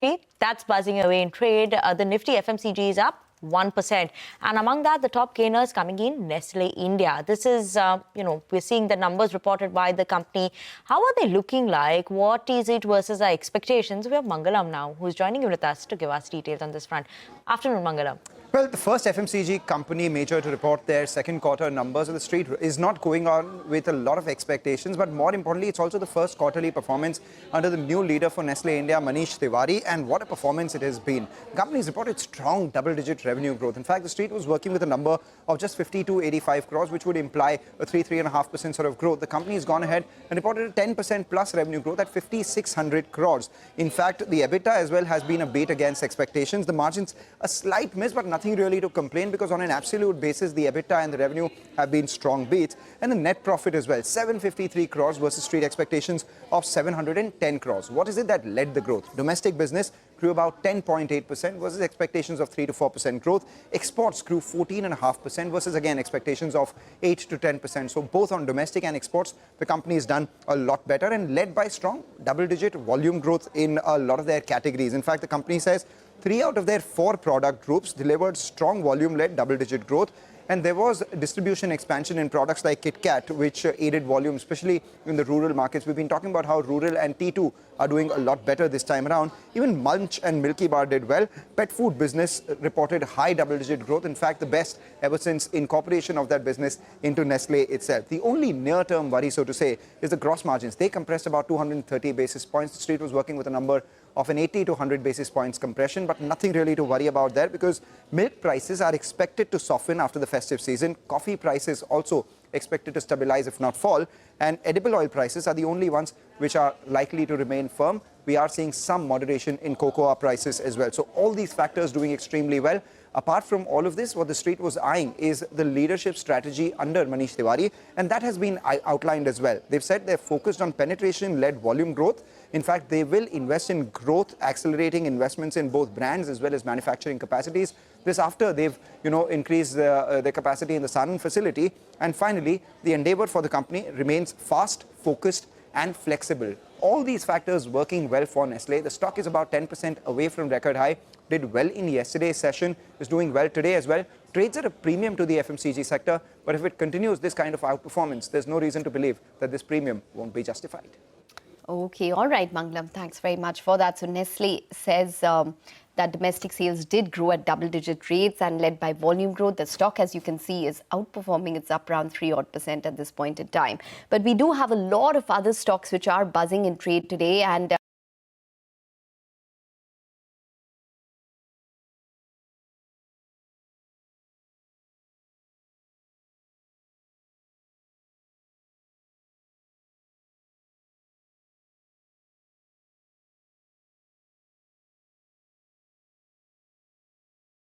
That's buzzing away in trade. The Nifty FMCG is up 1%. And among that, the top gainers coming in, Nestle India. This is, we're seeing the numbers reported by the company. How are they looking like? What is it versus our expectations? We have Mangalam now, who's joining in with us to give us details on this front. Afternoon, Mangalam. Well, the first FMCG company major to report their second quarter numbers on the street is not going on with a lot of expectations, but more importantly, it's also the first quarterly performance under the new leader for Nestle India, Manish Tiwari, and what a performance it has been. The company has reported strong double-digit revenue growth. In fact, the street was working with a number of just 5285 crores, which would imply a 3.5% sort of growth. The company has gone ahead and reported a 10% plus revenue growth at 5600 crores. In fact, the EBITDA as well has been a beat against expectations. The margins, a slight miss, but nothing really to complain, because on an absolute basis, the EBITDA and the revenue have been strong beats, and the net profit as well, 753 crores versus street expectations of 710 crores. What is it that led the growth? Domestic business grew about 10.8% versus expectations of 3 to 4% growth. Exports grew 14.5% versus again expectations of 8 to 10%. So both on domestic and exports, the company has done a lot better and led by strong double-digit volume growth in a lot of their categories. In fact, the company says 3 out of their 4 product groups delivered strong volume-led double-digit growth. And there was distribution expansion in products like KitKat, which aided volume, especially in the rural markets. We've been talking about how rural and T2 are doing a lot better this time around. Even Munch and Milky Bar did well. Pet food business reported high double-digit growth. In fact, the best ever since incorporation of that business into Nestle itself. The only near-term worry, so to say, is the gross margins. They compressed about 230 basis points. The street was working with a number of an 80 to 100 basis points compression, but nothing really to worry about there, because milk prices are expected to soften after the festive season. Coffee prices also expected to stabilize, if not fall, and edible oil prices are the only ones which are likely to remain firm. We are seeing some moderation in cocoa prices as well. So all these factors doing extremely well. Apart from all of this, what the street was eyeing is the leadership strategy under Manish Tiwari, and that has been outlined as well. They've said they're focused on penetration-led volume growth. In fact, they will invest in growth, accelerating investments in both brands as well as manufacturing capacities. This after they've, increased their capacity in the Sanand facility. And finally, the endeavor for the company remains fast, focused, and flexible. All these factors working well for Nestle. The stock is about 10% away from record high. Did well in yesterday's session, is doing well today as well. Trades at a premium to the FMCG sector, but if it continues this kind of outperformance, there's no reason to believe that this premium won't be justified. Okay, all right, Mangalam, thanks very much for that. So Nestle says that domestic sales did grow at double-digit rates and led by volume growth. The stock, as you can see, is outperforming. It's up around 3% at this point in time. But we do have a lot of other stocks which are buzzing in trade today, and